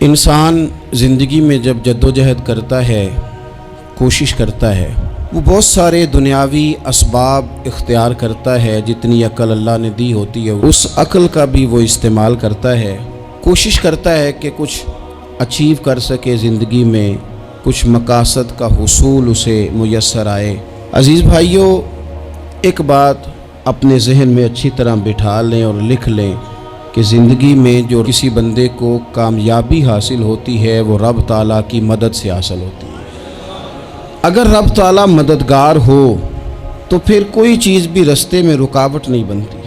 انسان زندگی میں جب جدوجہد کرتا ہے، کوشش کرتا ہے، وہ بہت سارے دنیاوی اسباب اختیار کرتا ہے۔ جتنی عقل اللہ نے دی ہوتی ہے اس عقل کا بھی وہ استعمال کرتا ہے، کوشش کرتا ہے کہ کچھ اچیو کر سکے زندگی میں، کچھ مقاصد کا حصول اسے میسر آئے۔ عزیز بھائیوں، ایک بات اپنے ذہن میں اچھی طرح بٹھا لیں اور لکھ لیں کہ زندگی میں جو کسی بندے کو کامیابی حاصل ہوتی ہے وہ رب تعالیٰ کی مدد سے حاصل ہوتی ہے۔ اگر رب تعالیٰ مددگار ہو تو پھر کوئی چیز بھی رستے میں رکاوٹ نہیں بنتی،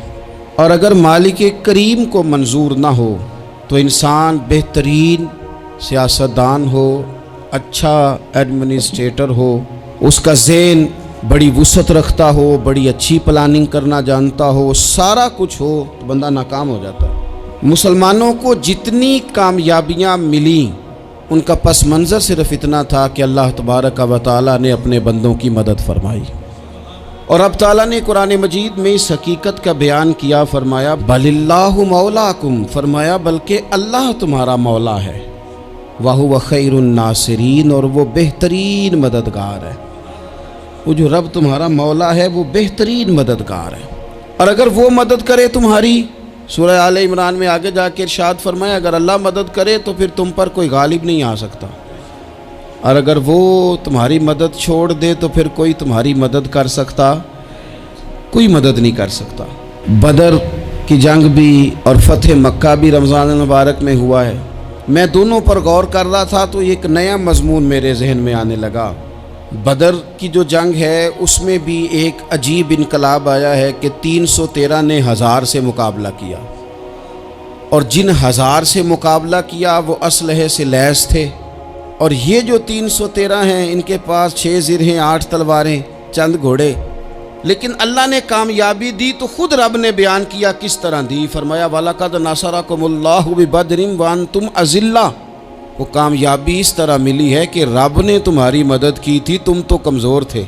اور اگر مالک کریم کو منظور نہ ہو تو انسان بہترین سیاستدان ہو، اچھا ایڈمنسٹریٹر ہو، اس کا ذہن بڑی وسعت رکھتا ہو، بڑی اچھی پلاننگ کرنا جانتا ہو، سارا کچھ ہو، تو بندہ ناکام ہو جاتا ہے۔ مسلمانوں کو جتنی کامیابیاں ملیں ان کا پس منظر صرف اتنا تھا کہ اللہ تبارک و تعالیٰ نے اپنے بندوں کی مدد فرمائی، اور اب تعالیٰ نے قرآن مجید میں اس حقیقت کا بیان کیا، فرمایا بل اللہ مولاکم، فرمایا بلکہ اللہ تمہارا مولا ہے، وَهُوَ خَيْرُ النَّاصِرِينَ، اور وہ بہترین مددگار ہے۔ وہ جو رب تمہارا مولا ہے وہ بہترین مددگار ہے، اور اگر وہ مدد کرے تمہاری، سورہ آل عمران میں آگے جا کے ارشاد فرمایا اگر اللہ مدد کرے تو پھر تم پر کوئی غالب نہیں آ سکتا، اور اگر وہ تمہاری مدد چھوڑ دے تو پھر کوئی تمہاری مدد کر سکتا، کوئی مدد نہیں کر سکتا۔ بدر کی جنگ بھی اور فتح مکہ بھی رمضان المبارک میں ہوا ہے۔ میں دونوں پر غور کر رہا تھا تو ایک نیا مضمون میرے ذہن میں آنے لگا۔ بدر کی جو جنگ ہے اس میں بھی ایک عجیب انقلاب آیا ہے کہ 313 نے 1000 سے مقابلہ کیا، اور جن 1000 سے مقابلہ کیا وہ اسلحے سے لیس تھے، اور یہ جو 313 ہیں ان کے پاس 6 زرہیں، 8 تلواریں، چند گھوڑے، لیکن اللہ نے کامیابی دی تو خود رب نے بیان کیا کس طرح دی، فرمایا وَلَقَدْ نَصَرَكُمُ اللَّهُ بِبَدْرٍ وَأَنْتُمْ أَذِلَّةٌ۔ وہ کامیابی اس طرح ملی ہے کہ رب نے تمہاری مدد کی تھی، تم تو کمزور تھے،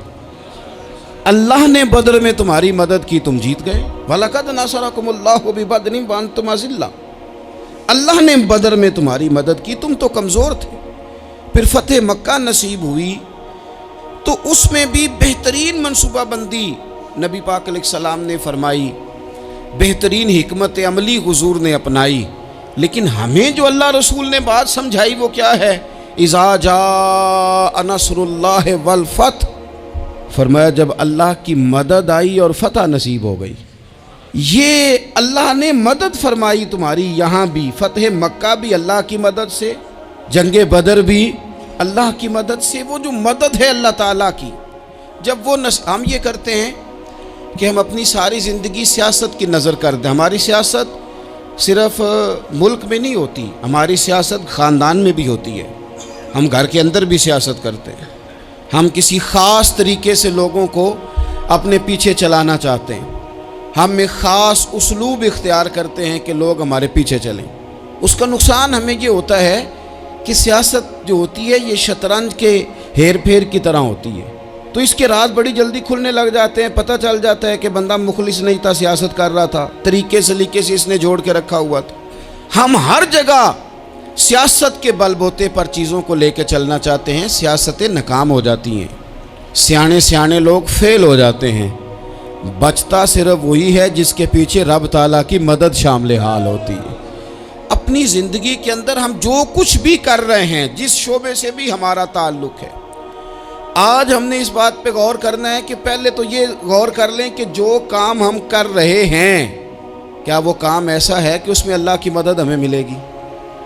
اللہ نے بدر میں تمہاری مدد کی، تم جیت گئے۔ وَلَقَدْ نَصَرَكُمُ اللَّهُ بِبَدْرٍ وَأَنْتُمْ أَذِلَّةٌ، اللہ نے بدر میں تمہاری مدد کی، تم تو کمزور تھے۔ پھر فتح مکہ نصیب ہوئی تو اس میں بھی بہترین منصوبہ بندی نبی پاک علیہ السلام نے فرمائی، بہترین حکمت عملی حضور نے اپنائی، لیکن ہمیں جو اللہ رسول نے بات سمجھائی وہ کیا ہے؟ اذا جاء نصر اللہ والفتح، فرمایا جب اللہ کی مدد آئی اور فتح نصیب ہو گئی۔ یہ اللہ نے مدد فرمائی تمہاری، یہاں بھی فتح مکہ بھی اللہ کی مدد سے، جنگ بدر بھی اللہ کی مدد سے۔ وہ جو مدد ہے اللہ تعالیٰ کی، جب وہ ہم یہ کرتے ہیں کہ ہم اپنی ساری زندگی سیاست کی نظر کر دیں، ہماری سیاست صرف ملک میں نہیں ہوتی، ہماری سیاست خاندان میں بھی ہوتی ہے، ہم گھر کے اندر بھی سیاست کرتے ہیں، ہم کسی خاص طریقے سے لوگوں کو اپنے پیچھے چلانا چاہتے ہیں، ہم ایک خاص اسلوب اختیار کرتے ہیں کہ لوگ ہمارے پیچھے چلیں۔ اس کا نقصان ہمیں یہ ہوتا ہے کہ سیاست جو ہوتی ہے یہ شطرنج کے ہیر پھیر کی طرح ہوتی ہے، تو اس کے راز بڑی جلدی کھلنے لگ جاتے ہیں، پتہ چل جاتا ہے کہ بندہ مخلص نہیں تھا، سیاست کر رہا تھا، طریقے سلیقے سے اس نے جوڑ کے رکھا ہوا تھا۔ ہم ہر جگہ سیاست کے بل بوتے پر چیزوں کو لے کے چلنا چاہتے ہیں، سیاستیں ناکام ہو جاتی ہیں، سیانے لوگ فیل ہو جاتے ہیں، بچتا صرف وہی ہے جس کے پیچھے رب تعالیٰ کی مدد شامل حال ہوتی ہے۔ اپنی زندگی کے اندر ہم جو کچھ بھی کر رہے ہیں، جس شعبے سے بھی ہمارا تعلق ہے، آج ہم نے اس بات پہ غور کرنا ہے کہ پہلے تو یہ غور کر لیں کہ جو کام ہم کر رہے ہیں کیا وہ کام ایسا ہے کہ اس میں اللہ کی مدد ہمیں ملے گی؟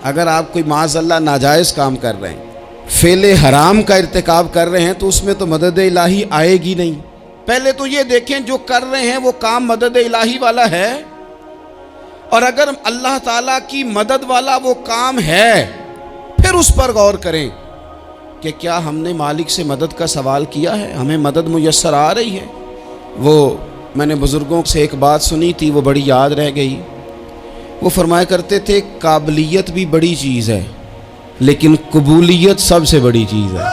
اگر آپ کوئی معاذ اللہ ناجائز کام کر رہے ہیں، فعل حرام کا ارتکاب کر رہے ہیں، تو اس میں تو مدد الہی آئے گی نہیں۔ پہلے تو یہ دیکھیں جو کر رہے ہیں وہ کام مدد الہی والا ہے، اور اگر اللہ تعالیٰ کی مدد والا وہ کام ہے پھر اس پر غور کریں کہ کیا ہم نے مالک سے مدد کا سوال کیا ہے، ہمیں مدد میسر آ رہی ہے۔ وہ میں نے بزرگوں سے ایک بات سنی تھی، وہ بڑی یاد رہ گئی۔ وہ فرمایا کرتے تھے قابلیت بھی بڑی چیز ہے لیکن قبولیت سب سے بڑی چیز ہے۔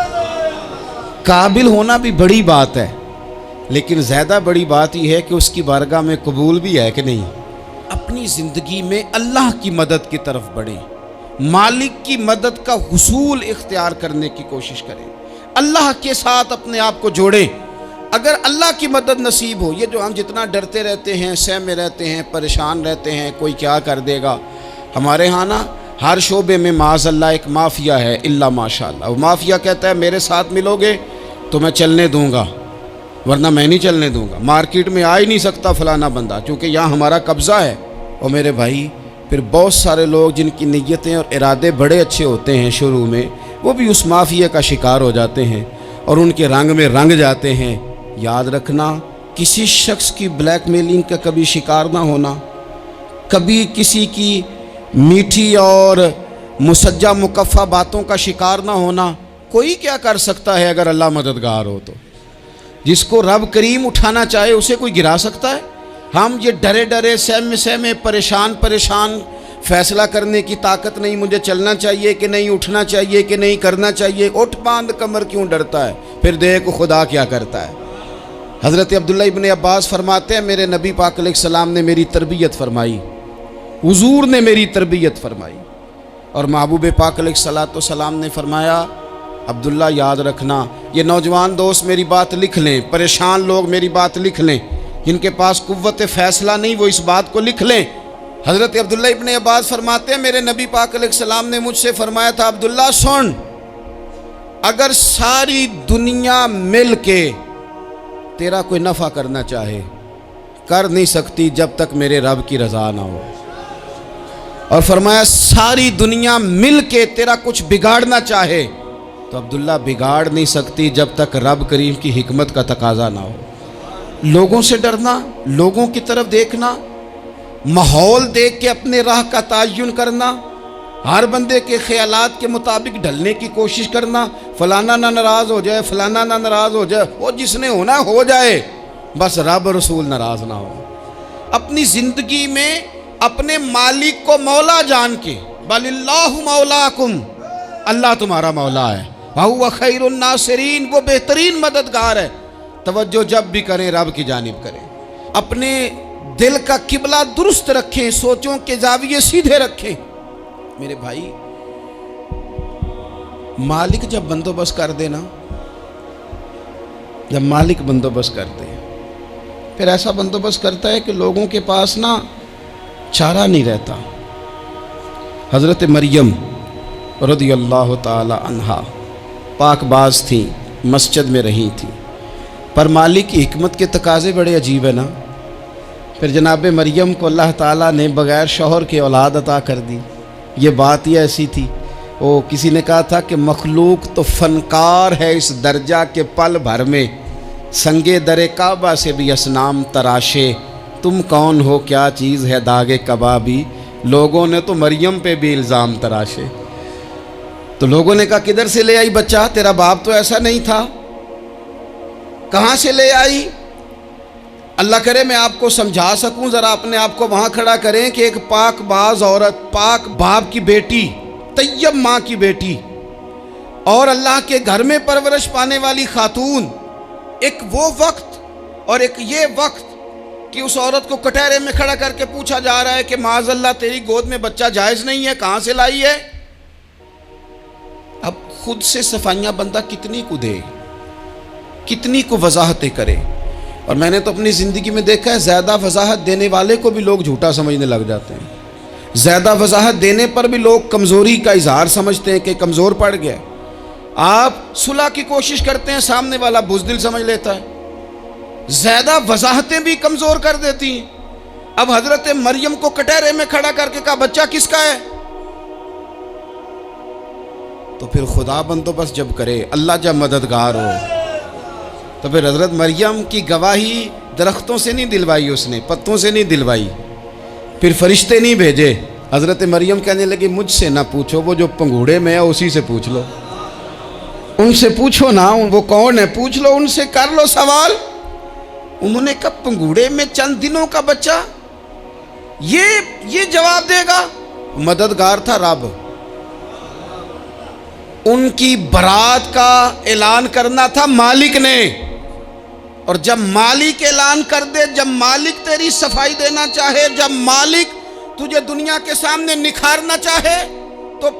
قابل ہونا بھی بڑی بات ہے لیکن زیادہ بڑی بات یہ ہے کہ اس کی بارگاہ میں قبول بھی ہے کہ نہیں۔ اپنی زندگی میں اللہ کی مدد کی طرف بڑھیں، مالک کی مدد کا حصول اختیار کرنے کی کوشش کریں، اللہ کے ساتھ اپنے آپ کو جوڑیں۔ اگر اللہ کی مدد نصیب ہو، یہ جو ہم جتنا ڈرتے رہتے ہیں، سہمے رہتے ہیں، پریشان رہتے ہیں کوئی کیا کر دے گا، ہمارے ہاں نا ہر شعبے میں معاذ اللہ ایک مافیا ہے، الا ماشاء اللہ۔ وہ مافیا کہتا ہے میرے ساتھ ملو گے تو میں چلنے دوں گا، ورنہ میں نہیں چلنے دوں گا، مارکیٹ میں آ ہی نہیں سکتا فلانا بندہ، چونکہ یہاں ہمارا قبضہ ہے۔ اور میرے بھائی پھر بہت سارے لوگ جن کی نیتیں اور ارادے بڑے اچھے ہوتے ہیں شروع میں، وہ بھی اس مافیا کا شکار ہو جاتے ہیں اور ان کے رنگ میں رنگ جاتے ہیں۔ یاد رکھنا، کسی شخص کی بلیک میلنگ کا کبھی شکار نہ ہونا، کبھی کسی کی میٹھی اور مسجع مکفہ باتوں کا شکار نہ ہونا۔ کوئی کیا کر سکتا ہے اگر اللہ مددگار ہو تو؟ جس کو رب کریم اٹھانا چاہے اسے کوئی گرا سکتا ہے؟ ہم یہ ڈرے ڈرے سہمے پریشان فیصلہ کرنے کی طاقت نہیں، مجھے چلنا چاہیے کہ نہیں، اٹھنا چاہیے کہ نہیں، کرنا چاہیے، اٹھ باندھ کمر کیوں ڈرتا ہے؟ پھر دیکھ خدا کیا کرتا ہے۔ حضرت عبداللہ ابن عباس فرماتے ہیں میرے نبی پاک علیہ السلام نے میری تربیت فرمائی، حضور نے میری تربیت فرمائی، اور محبوب پاک علیہ السلام نے فرمایا عبداللہ یاد رکھنا، یہ نوجوان دوست میری بات لکھ لیں، پریشان لوگ میری بات لکھ لیں، جن کے پاس قوت فیصلہ نہیں وہ اس بات کو لکھ لیں۔ حضرت عبداللہ ابن عباس فرماتے ہیں میرے نبی پاک علیہ السلام نے مجھ سے فرمایا تھا عبداللہ سن، اگر ساری دنیا مل کے تیرا کوئی نفع کرنا چاہے کر نہیں سکتی جب تک میرے رب کی رضا نہ ہو، اور فرمایا ساری دنیا مل کے تیرا کچھ بگاڑنا چاہے تو عبداللہ بگاڑ نہیں سکتی جب تک رب کریم کی حکمت کا تقاضا نہ ہو۔ لوگوں سے ڈرنا، لوگوں کی طرف دیکھنا، ماحول دیکھ کے اپنے راہ کا تعین کرنا، ہر بندے کے خیالات کے مطابق ڈھلنے کی کوشش کرنا، فلانا نہ ناراض ہو جائے، فلانا نہ ناراض ہو جائے، وہ جس نے ہونا ہو جائے، بس رب رسول ناراض نہ ہو۔ اپنی زندگی میں اپنے مالک کو مولا جان کے، بل اللہ مولاکم، اللہ تمہارا مولا ہے، وَهُوَ خَيْرُ النَّاصِرِينَ، وہ بہترین مددگار ہے۔ توجہ جب بھی کریں رب کی جانب کریں، اپنے دل کا قبلہ درست رکھیں، سوچوں کے زاویے سیدھے رکھیں۔ میرے بھائی مالک جب بندوبست کر دے نا، جب مالک بندوبست کر دے پھر ایسا بندوبست کرتا ہے کہ لوگوں کے پاس نا چارہ نہیں رہتا۔ حضرت مریم رضی اللہ تعالی عنہا پاک باز تھیں، مسجد میں رہی تھیں، پر مالک کی حکمت کے تقاضے بڑے عجیب ہیں نا۔ پھر جناب مریم کو اللہ تعالیٰ نے بغیر شوہر کے اولاد عطا کر دی۔ یہ بات ہی ایسی تھی، وہ کسی نے کہا تھا کہ مخلوق تو فنکار ہے اس درجہ کے پل بھر میں سنگے در کعبہ سے بھی اصنام تراشے، تم کون ہو کیا چیز ہے داغ کبابی، لوگوں نے تو مریم پہ بھی الزام تراشے۔ تو لوگوں نے کہا کدھر سے لے آئی بچہ، تیرا باپ تو ایسا نہیں تھا، کہاں سے لے آئی؟ اللہ کرے میں آپ کو سمجھا سکوں، ذرا اپنے آپ کو وہاں کھڑا کریں کہ ایک پاک باز عورت، پاک باپ کی بیٹی، طیب ماں کی بیٹی، اور اللہ کے گھر میں پرورش پانے والی خاتون، ایک وہ وقت اور ایک یہ وقت کہ اس عورت کو کٹہرے میں کھڑا کر کے پوچھا جا رہا ہے کہ معاذ اللہ تیری گود میں بچہ جائز نہیں ہے، کہاں سے لائی ہے؟ اب خود سے صفائیاں بندہ کتنی کو دے، کتنی کو وضاحتیں کرے۔ اور میں نے تو اپنی زندگی میں دیکھا ہے زیادہ وضاحت دینے والے کو بھی لوگ جھوٹا سمجھنے لگ جاتے ہیں، زیادہ وضاحت دینے پر بھی لوگ کمزوری کا اظہار سمجھتے ہیں کہ کمزور پڑ گیا۔ آپ صلح کی کوشش کرتے ہیں، سامنے والا بزدل سمجھ لیتا ہے، زیادہ وضاحتیں بھی کمزور کر دیتی ہیں۔ اب حضرت مریم کو کٹہرے میں کھڑا کر کے کہا بچہ کس کا ہے؟ تو پھر خدا بندوبست جب کرے، اللہ جب مددگار ہو، تو پھر حضرت مریم کی گواہی درختوں سے نہیں دلوائی، اس نے پتوں سے نہیں دلوائی، پھر فرشتے نہیں بھیجے۔ حضرت مریم کہنے لگی مجھ سے نہ پوچھو، وہ جو پنگوڑے میں ہے اسی سے پوچھ لو، ان سے پوچھو نا، وہ کون ہے پوچھ لو، ان سے کر لو سوال۔ انہوں نے کہا پنگوڑے میں چند دنوں کا بچہ یہ جواب دے گا؟ مددگار تھا رب، ان کی برات کا اعلان کرنا تھا مالک نے، اور جب مالک اعلان کر دے، جب مالک تیری صفائی دینا چاہے، جب مالک تجھے دنیا کے سامنے نکھارنا چاہے، تو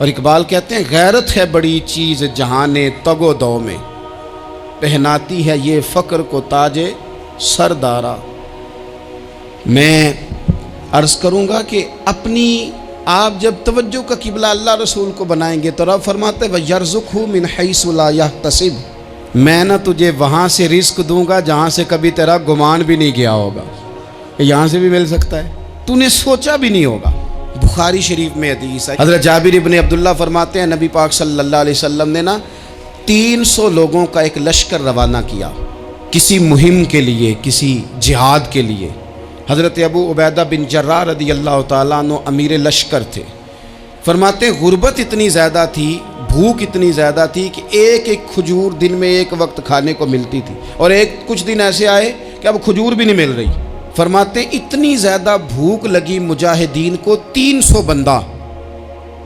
اور اقبال کہتے ہیں غیرت ہے بڑی چیز جہان تگ و دو میں، پہناتی ہے یہ فقر کو تاج سردارا۔ میں عرض کروں گا کہ اپنی آپ جب توجہ کا قبلہ اللہ رسول کو بنائیں گے تو رب فرماتے ہیں وَيَرْزُقْهُ مِنْ حَيْثُ لَا يَحْتَسِبُ، میں نہ تجھے وہاں سے رزق دوں گا جہاں سے کبھی تیرا گمان بھی نہیں گیا ہوگا، یہاں سے بھی مل سکتا ہے، تو نے سوچا بھی نہیں ہوگا۔ بخاری شریف میں حدیث ہے، حضرت جابر ابن عبداللہ فرماتے ہیں نبی پاک صلی اللہ علیہ وسلم نے 300 لوگوں کا ایک لشکر روانہ کیا کسی مہم کے لیے، کسی جہاد کے لیے۔ حضرت ابو عبیدہ بن جراح رضی اللہ تعالیٰ عنہ امیر لشکر تھے۔ فرماتے ہیں غربت اتنی زیادہ تھی، بھوک اتنی زیادہ تھی کہ ایک ایک کھجور دن میں ایک وقت کھانے کو ملتی تھی، اور کچھ دن ایسے آئے کہ اب کھجور بھی نہیں مل رہی۔ فرماتے ہیں اتنی زیادہ بھوک لگی مجاہدین کو، 300 بندہ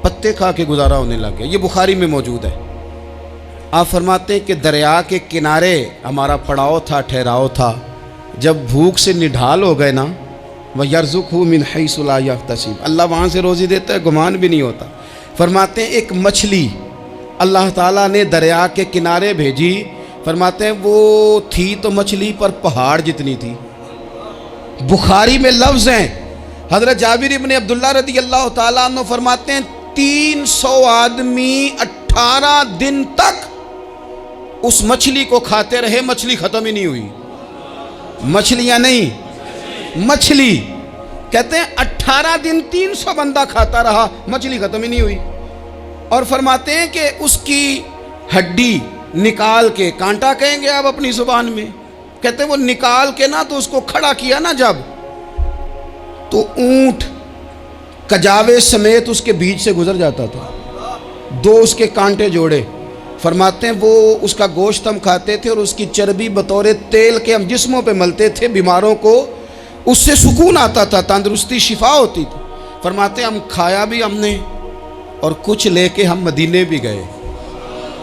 پتے کھا کے گزارا ہونے لگ گیا۔ یہ بخاری میں موجود ہے۔ آپ فرماتے ہیں کہ دریا کے کنارے ہمارا پڑاؤ تھا، ٹھہراؤ تھا، جب بھوک سے نڈھال ہو گئے نا، وَيَرْزُقْهُ مِنْ حَيْثُ لَا يَحْتَسِبُ، اللہ وہاں سے روزی دیتا ہے، گمان بھی نہیں ہوتا۔ فرماتے ہیں ایک مچھلی اللہ تعالیٰ نے دریا کے کنارے بھیجی، فرماتے ہیں وہ تھی تو مچھلی پر پہاڑ جتنی تھی۔ بخاری میں لفظ ہیں، حضرت جابر ابن عبداللہ رضی اللہ تعالیٰ عنہ فرماتے ہیں 300 آدمی 18 دن تک اس مچھلی کو کھاتے رہے، مچھلی ختم ہی نہیں ہوئی۔ مچھلیاں نہیں، مچھلی کہتے ہیں 18 دن 300 بندہ کھاتا رہا، مچھلی ختم ہی نہیں ہوئی۔ اور فرماتے ہیں کہ اس کی ہڈی نکال کے، کانٹا کہیں گے آپ اپنی زبان میں، کہتے ہیں وہ نکال کے نا تو اس کو کھڑا کیا نا جب، تو اونٹ کجاوے سمیت اس کے بیچ سے گزر جاتا تھا، 2 اس کے کانٹے جوڑے۔ فرماتے ہیں وہ اس کا گوشت ہم کھاتے تھے اور اس کی چربی بطور تیل کے ہم جسموں پہ ملتے تھے، بیماروں کو اس سے سکون آتا تھا، تندرستی شفا ہوتی تھی۔ فرماتے ہیں ہم کھایا بھی ہم نے، اور کچھ لے کے ہم مدینے بھی گئے،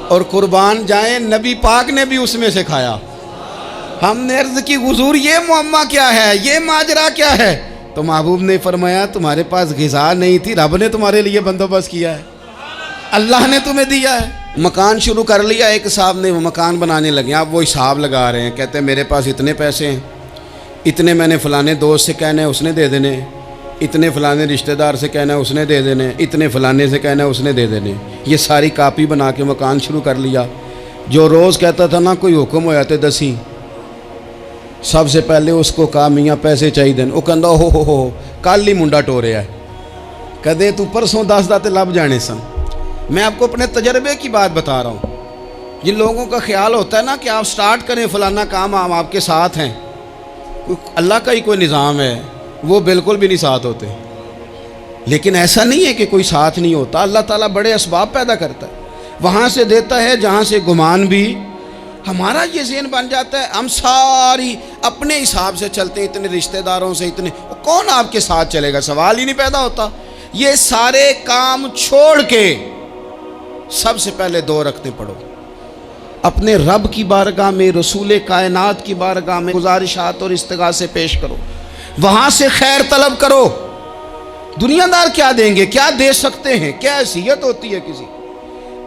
اور قربان جائیں نبی پاک نے بھی اس میں سے کھایا۔ ہم نے عرض کی حضور یہ معمہ کیا ہے، یہ ماجرا کیا ہے؟ تو محبوب نے فرمایا تمہارے پاس غذا نہیں تھی، رب نے تمہارے لیے بندوبست کیا ہے، اللہ نے تمہیں دیا ہے۔ مکان شروع کر لیا، ایک صاحب نے وہ مکان بنانے لگے، آپ وہ حساب لگا رہے ہیں، کہتے ہیں میرے پاس اتنے پیسے ہیں، اتنے میں نے فلانے دوست سے کہنا ہے اس نے دے دینے، اتنے فلانے رشتہ دار سے کہنا ہے اس نے دے دینے، اتنے فلانے سے کہنا ہے اس نے دے دینے۔ یہ ساری کاپی بنا کے مکان شروع کر لیا۔ جو روز کہتا تھا نا کوئی حکم ہو جاتے 10، سب سے پہلے اس کو کہا میاں پیسے چاہیے دین، وہ کہندا ہو کل ہی منڈا ٹوریا ہے، کدے تو پرسوں 10 داتے لب جانے سن۔ میں آپ کو اپنے تجربے کی بات بتا رہا ہوں۔ جن لوگوں کا خیال ہوتا ہے نا کہ آپ سٹارٹ کریں فلانا کام، ہم آپ کے ساتھ ہیں، اللہ کا ہی کوئی نظام ہے، وہ بالکل بھی نہیں ساتھ ہوتے۔ لیکن ایسا نہیں ہے کہ کوئی ساتھ نہیں ہوتا، اللہ تعالیٰ بڑے اسباب پیدا کرتا ہے، وہاں سے دیتا ہے جہاں سے گمان بھی۔ ہمارا یہ ذہن بن جاتا ہے ہم ساری اپنے حساب سے چلتے ہیں، اتنے رشتہ داروں سے، اتنے کون آپ کے ساتھ چلے گا، سوال ہی نہیں پیدا ہوتا۔ یہ سارے کام چھوڑ کے سب سے پہلے 2 رکعتیں پڑھو، اپنے رب کی بارگاہ میں، رسول کائنات کی بارگاہ میں گزارشات اور استغاثے پیش کرو، وہاں سے خیر طلب کرو۔ دنیا دار کیا دیں گے، کیا دے سکتے ہیں، کیا حیثیت ہوتی ہے کسی،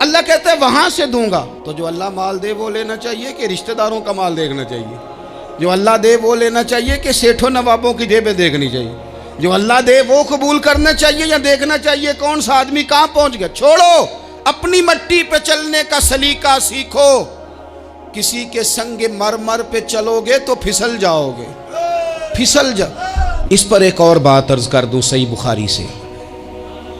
اللہ کہتا ہے وہاں سے دوں گا۔ تو جو اللہ مال دے وہ لینا چاہیے کہ رشتہ داروں کا مال دیکھنا چاہیے؟ جو اللہ دے وہ لینا چاہیے کہ سیٹھوں نوابوں کی جیبیں دیکھنی چاہیے؟ جو اللہ دے وہ قبول کرنا چاہیے یا دیکھنا چاہیے کون سا آدمی کہاں پہنچ گیا؟ چھوڑو، اپنی مٹی پہ چلنے کا سلیقہ سیکھو۔ کسی کے سنگ مرمر پہ چلو گے تو پھسل جاؤ گے، پھسل جاؤ۔ اس پر ایک اور بات عرض کر دوں، صحیح بخاری سے،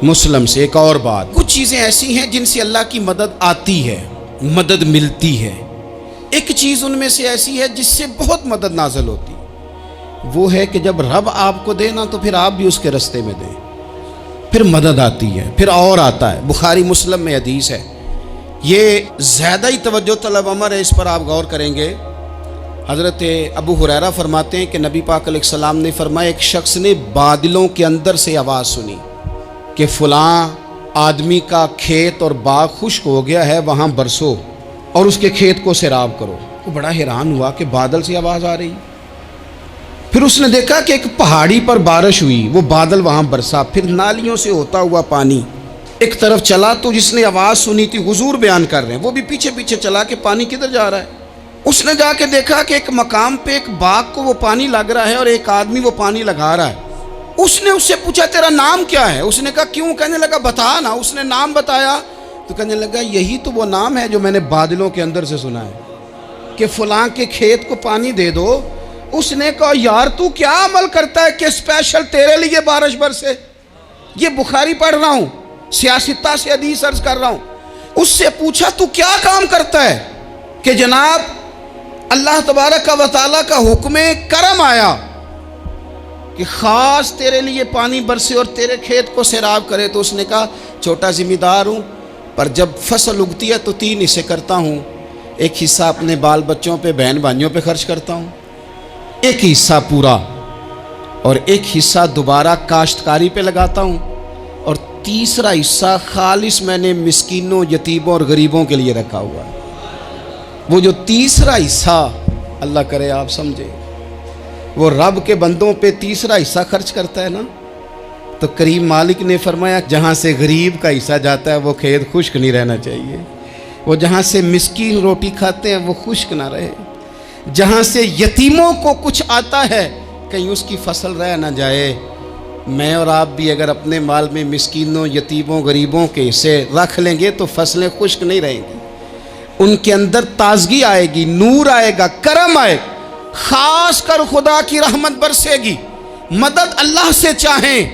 مسلم سے ایک اور بات۔ کچھ چیزیں ایسی ہیں جن سے اللہ کی مدد آتی ہے، مدد ملتی ہے۔ ایک چیز ان میں سے ایسی ہے جس سے بہت مدد نازل ہوتی ہے، وہ ہے کہ جب رب آپ کو دے نا تو پھر آپ بھی اس کے رستے میں دیں، پھر مدد آتی ہے، پھر اور آتا ہے۔ بخاری مسلم میں حدیث ہے، یہ زیادہ ہی توجہ طلب امر ہے، اس پر آپ غور کریں گے۔ حضرت ابو ہریرہ فرماتے ہیں کہ نبی پاک علیہ السلام نے فرمایا ایک شخص نے بادلوں کے اندر سے آواز سنی کہ فلاں آدمی کا کھیت اور باغ خشک ہو گیا ہے، وہاں برسو اور اس کے کھیت کو سیراب کرو۔ وہ بڑا حیران ہوا کہ بادل سے آواز آ رہی۔ پھر اس نے دیکھا کہ ایک پہاڑی پر بارش ہوئی، وہ بادل وہاں برسا، پھر نالیوں سے ہوتا ہوا پانی ایک طرف چلا تو جس نے آواز سنی تھی حضور بیان کر رہے ہیں، وہ بھی پیچھے پیچھے چلا کہ پانی کدھر جا رہا ہے۔ اس نے جا کے دیکھا کہ ایک مقام پہ ایک باغ کو وہ پانی لگ رہا ہے اور ایک آدمی وہ پانی لگا رہا ہے۔ اس نے اس سے پوچھا تیرا نام کیا ہے؟ اس نے کہا کیوں؟ کہنے لگا بتا نا۔ اس نے نام بتایا تو کہنے لگا یہی تو وہ نام ہے جو میں نے بادلوں کے اندر سے سنا ہے کہ فلاں کے کھیت کو پانی دے دو۔ اس نے کہا یار تو کیا عمل کرتا ہے کہ اسپیشل تیرے لیے بارش برسے؟ یہ بخاری پڑھ رہا ہوں، سیاستہ سے حدیث عرض کر رہا ہوں۔ اس سے پوچھا تو کیا کام کرتا ہے کہ جناب اللہ تبارک و تعالیٰ کا حکم کرم آیا کہ خاص تیرے لیے پانی برسے اور تیرے کھیت کو سیراب کرے؟ تو اس نے کہا چھوٹا ذمہ دار ہوں، پر جب فصل اگتی ہے تو 3 حصے کرتا ہوں، ایک حصہ اپنے بال بچوں پہ بہن بھائیوں پہ خرچ کرتا ہوں، ایک حصہ پورا اور ایک حصہ دوبارہ کاشتکاری پہ لگاتا ہوں، اور تیسرا حصہ خالص میں نے مسکینوں، یتیموں اور غریبوں کے لیے رکھا ہوا ہے۔ وہ جو تیسرا حصہ اللہ کرے آپ سمجھے، وہ رب کے بندوں پہ تیسرا حصہ خرچ کرتا ہے نا، تو کریم مالک نے فرمایا جہاں سے غریب کا حصہ جاتا ہے وہ کھیت خشک نہیں رہنا چاہیے، وہ جہاں سے مسکین روٹی کھاتے ہیں وہ خشک نہ رہے، جہاں سے یتیموں کو کچھ آتا ہے کہیں اس کی فصل رہ نہ جائے۔ میں اور آپ بھی اگر اپنے مال میں مسکینوں، یتیموں، غریبوں کے حصے رکھ لیں گے تو فصلیں خشک نہیں رہیں گی، ان کے اندر تازگی آئے گی، نور آئے گا، کرم آئے گا، خاص کر خدا کی رحمت برسے گی۔ مدد اللہ سے چاہیں،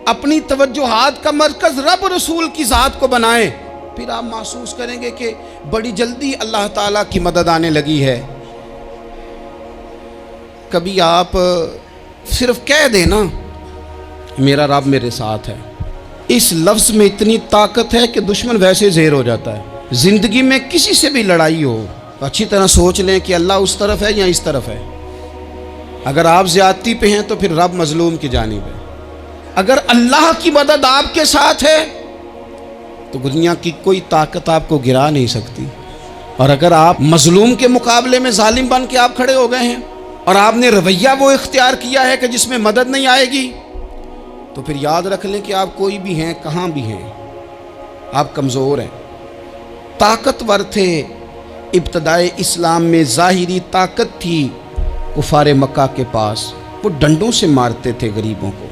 اپنی توجہات کا مرکز رب رسول کی ذات کو بنائیں، پھر آپ محسوس کریں گے کہ بڑی جلدی اللہ تعالیٰ کی مدد آنے لگی ہے۔ کبھی آپ صرف کہہ دیں نا میرا رب میرے ساتھ ہے، اس لفظ میں اتنی طاقت ہے کہ دشمن ویسے زیر ہو جاتا ہے۔ زندگی میں کسی سے بھی لڑائی ہو تو اچھی طرح سوچ لیں کہ اللہ اس طرف ہے یا اس طرف ہے۔ اگر آپ زیادتی پہ ہیں تو پھر رب مظلوم کی جانب ہے۔ اگر اللہ کی مدد آپ کے ساتھ ہے تو دنیا کی کوئی طاقت آپ کو گرا نہیں سکتی، اور اگر آپ مظلوم کے مقابلے میں ظالم بن کے آپ کھڑے ہو گئے ہیں اور آپ نے رویہ وہ اختیار کیا ہے کہ جس میں مدد نہیں آئے گی، تو پھر یاد رکھ لیں کہ آپ کوئی بھی ہیں، کہاں بھی ہیں، آپ کمزور ہیں۔ طاقتور تھے ابتدائے اسلام میں، ظاہری طاقت تھی کفار مکہ کے پاس، وہ ڈنڈوں سے مارتے تھے غریبوں کو،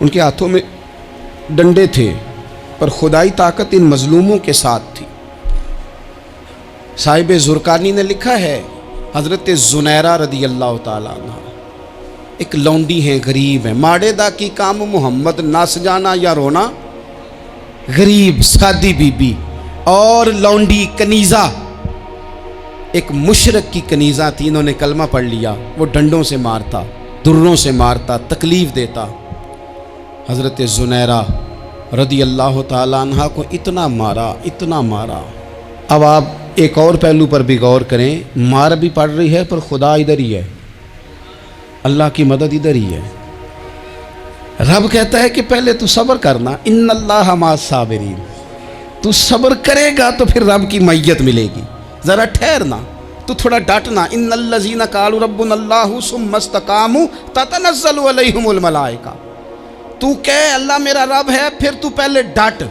ان کے ہاتھوں میں ڈنڈے تھے، پر خدائی طاقت ان مظلوموں کے ساتھ تھی۔ صاحب زرقانی نے لکھا ہے حضرت زنیرہ رضی اللہ تعالیٰ عنہ ایک لونڈی ہیں، غریب ہیں، ماڑے دا کی کام محمد نس جانا یا رونا، غریب سادی بی بی اور لونڈی کنیزہ، ایک مشرک کی کنیزہ تھی، انہوں نے کلمہ پڑھ لیا، وہ ڈنڈوں سے مارتا، دروں سے مارتا، تکلیف دیتا۔ حضرت زنیرہ رضی اللہ تعالیٰ عنہ کو اتنا مارا، اتنا مارا۔ اب آپ ایک اور پہلو پر بھی غور کریں، مار بھی پڑ رہی ہے پر خدا ادھر ہی ہے، اللہ کی مدد ادھر ہی ہے۔ رب کہتا ہے کہ پہلے تو صبر کرنا، ان اللہ مع الصابرین، تو صبر کرے گا تو پھر رب کی معیت ملے گی، ذرا ٹھہرنا، تو تھوڑا ڈٹنا۔ ان الذین قالوا ربنا اللہ ثم استقاموا تتنزل علیہم الملائکہ، تو کہے اللہ میرا رب ہے، پھر تو پہلے ڈٹ،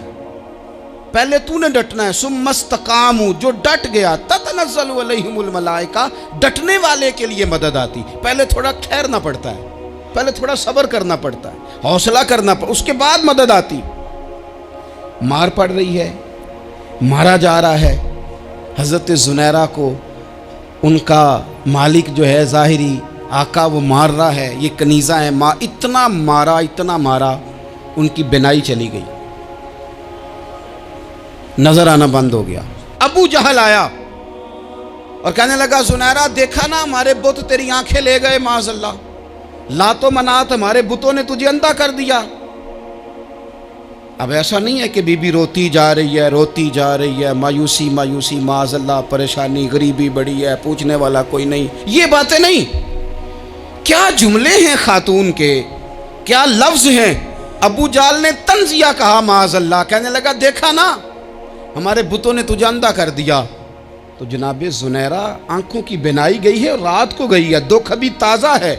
پہلے تو نے ڈٹنا ہے۔ ثم استقاموا، جو ڈٹ گیا، تتنزل علیہم الملائکہ، ڈٹنے والے کے لیے مدد آتی، پہلے تھوڑا ٹھہرنا پڑتا ہے، پہلے تھوڑا صبر کرنا پڑتا ہے، حوصلہ کرنا پڑتا ہے، اس کے بعد مدد آتی۔ مار پڑ رہی ہے، مارا جا رہا ہے حضرت زنیرہ کو، ان کا مالک جو ہے ظاہری آقا وہ مار رہا ہے، یہ کنیزہ ہے، اتنا مارا، اتنا مارا، ان کی بینائی چلی گئی، نظر آنا بند ہو گیا۔ ابو جہل آیا اور کہنے لگا زنیرہ دیکھا نا ہمارے بت تیری آنکھیں لے گئے، معاذ اللہ، لات و منات ہمارے بتوں نے تجھے اندھا کر دیا۔ اب ایسا نہیں ہے کہ بی بی روتی جا رہی ہے، روتی جا رہی ہے، مایوسی مایوسی، معاذ اللہ، پریشانی، غریبی بڑی ہے، پوچھنے والا کوئی نہیں، یہ باتیں نہیں۔ کیا جملے ہیں خاتون کے، کیا لفظ ہیں۔ ابو جہل نے تنزیہ کہا، معاذ اللہ، کہنے لگا دیکھا نا ہمارے بتوں نے تجھے اندھا کر دیا۔ تو جناب زنیرہ آنکھوں کی بینائی گئی ہے اور رات کو گئی ہے، دکھ ابھی تازہ ہے،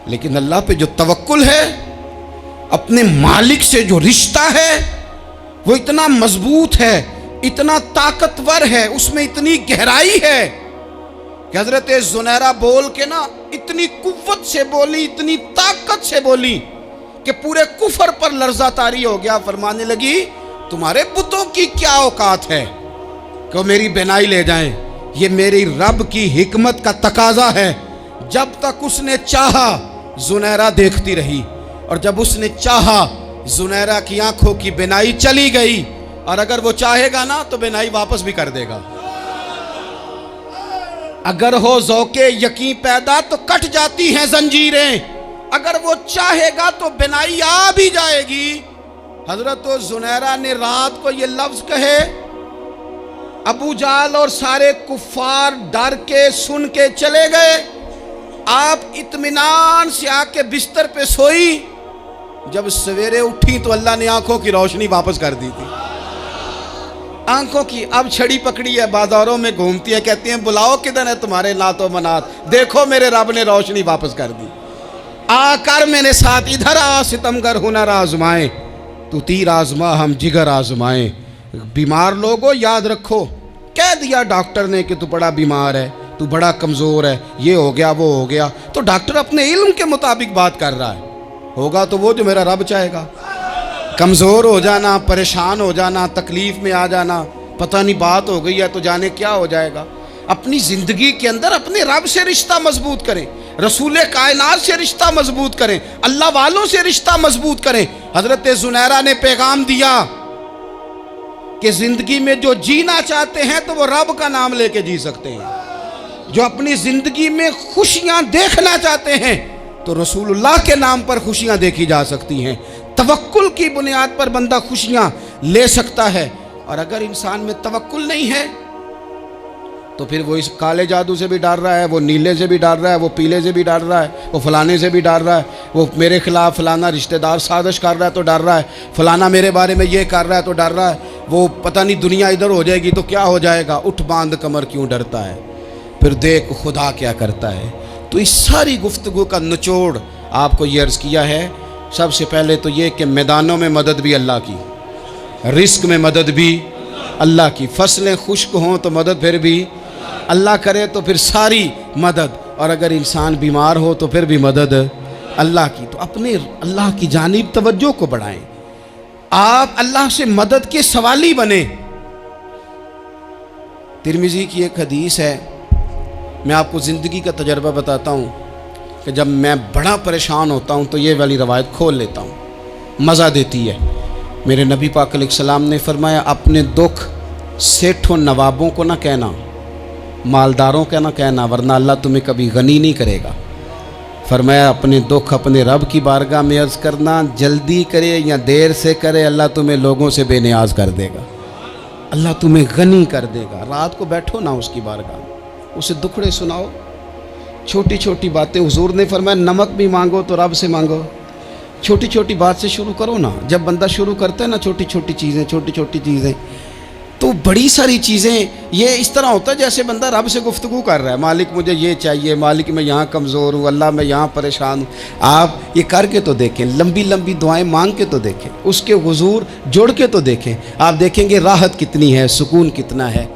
لیکن اللہ پہ جو توکل ہے، اپنے مالک سے جو رشتہ ہے، وہ اتنا مضبوط ہے، اتنا طاقتور ہے، اس میں اتنی گہرائی ہے کہ حضرت زنیرہ بول کے نا اتنی قوت سے بولی، اتنی طاقت سے بولی کہ پورے کفر پر لرزہ طاری ہو گیا۔ فرمانے لگی تمہارے بتوں کی کیا اوقات ہے کہ وہ میری بینائی لے جائیں؟ یہ میری رب کی حکمت کا تقاضا ہے۔ جب تک اس نے چاہا زنیرہ دیکھتی رہی، اور جب اس نے چاہا زنیرہ کی آنکھوں کی بینائی چلی گئی، اور اگر وہ چاہے گا نا تو بینائی واپس بھی کر دے گا۔ اگر ہو ذوق یقین پیدا تو کٹ جاتی ہیں زنجیریں، اگر وہ چاہے گا تو بینائی آ بھی جائے گی۔ حضرت زنیرہ نے رات کو یہ لفظ کہے، ابو جہل اور سارے کفار ڈر کے سن کے چلے گئے، آپ اطمینان سے آ کے بستر پہ سوئی۔ جب سویرے اٹھی تو اللہ نے آنکھوں کی روشنی واپس کر دی تھی۔ آنکھوں کی اب چھڑی پکڑی ہے، بازاروں میں گھومتی ہے، کہتی ہیں بلاؤ کدھر ہے تمہارے نات و منات، دیکھو میرے رب نے روشنی واپس کر دی۔ آ کر میرے ساتھ ادھر آ، ستمگر ہنر آزمائیں، تو تیر آزما ہم جگر آزمائیں۔ بیمار لوگوں یاد رکھو، کہہ دیا ڈاکٹر نے کہ تو بڑا بیمار ہے، تو بڑا کمزور ہے، یہ ہو گیا وہ ہو گیا، تو ڈاکٹر اپنے علم کے مطابق بات کر رہا ہے، ہوگا تو وہ جو میرا رب چاہے گا۔ کمزور ہو جانا، پریشان ہو جانا، تکلیف میں آ جانا، پتہ نہیں بات ہو گئی ہے تو جانے کیا ہو جائے گا۔ اپنی زندگی کے اندر اپنے رب سے رشتہ مضبوط کریں، رسول کائنات سے رشتہ مضبوط کریں، اللہ والوں سے رشتہ مضبوط کریں۔ حضرت زنیرہ نے پیغام دیا کہ زندگی میں جو جینا چاہتے ہیں تو وہ رب کا نام لے کے جی سکتے ہیں، جو اپنی زندگی میں خوشیاں دیکھنا چاہتے ہیں تو رسول اللہ کے نام پر خوشیاں دیکھی جا سکتی ہیں۔ توکل کی بنیاد پر بندہ خوشیاں لے سکتا ہے، اور اگر انسان میں توکل نہیں ہے تو پھر وہ اس کالے جادو سے بھی ڈر رہا ہے، وہ نیلے سے بھی ڈر رہا ہے، وہ پیلے سے بھی ڈر رہا ہے، وہ فلانے سے بھی ڈر رہا ہے، وہ میرے خلاف فلانا رشتہ دار سازش کر رہا ہے تو ڈر رہا ہے، فلانا میرے بارے میں یہ کر رہا ہے تو ڈر رہا ہے، وہ پتہ نہیں دنیا ادھر ہو جائے گی تو کیا ہو جائے گا، اٹھ باندھ کمر کیوں ڈرتا ہے، پھر دیکھ خدا کیا کرتا ہے۔ تو اس ساری گفتگو کا نچوڑ آپ کو یہ عرض کیا ہے، سب سے پہلے تو یہ کہ میدانوں میں مدد بھی اللہ کی، رزق میں مدد بھی اللہ کی، فصلیں خشک ہوں تو مدد پھر بھی اللہ کرے، تو پھر ساری مدد، اور اگر انسان بیمار ہو تو پھر بھی مدد اللہ کی۔ تو اپنے اللہ کی جانب توجہ کو بڑھائیں، آپ اللہ سے مدد کے سوالی بنیں۔ ترمذی کی ایک حدیث ہے، میں آپ کو زندگی کا تجربہ بتاتا ہوں کہ جب میں بڑا پریشان ہوتا ہوں تو یہ والی روایت کھول لیتا ہوں، مزہ دیتی ہے۔ میرے نبی پاک علیہ السلام نے فرمایا اپنے دکھ سیٹھوں نوابوں کو نہ کہنا، مالداروں کا نہ کہنا، ورنہ اللہ تمہیں کبھی غنی نہیں کرے گا۔ فرمایا اپنے دکھ اپنے رب کی بارگاہ میں عرض کرنا، جلدی کرے یا دیر سے کرے اللہ تمہیں لوگوں سے بے نیاز کر دے گا، اللہ تمہیں غنی کر دے گا۔ رات کو بیٹھو نا اس کی بارگاہ میں، اسے دکھڑے سناؤ، چھوٹی چھوٹی باتیں، حضور نے فرمایا نمک بھی مانگو تو رب سے مانگو، چھوٹی چھوٹی بات سے شروع کرو نا۔ جب بندہ شروع کرتا ہے نا چھوٹی چھوٹی چیزیں تو بڑی ساری چیزیں، یہ اس طرح ہوتا ہے جیسے بندہ رب سے گفتگو کر رہا ہے، مالک مجھے یہ چاہیے، مالک میں یہاں کمزور ہوں، اللہ میں یہاں پریشان ہوں۔ آپ یہ کر کے تو دیکھیں، لمبی لمبی دعائیں مانگ کے تو دیکھیں، اس کے حضور جوڑ کے تو دیکھیں، آپ دیکھیں گے راحت کتنی ہے، سکون کتنا ہے۔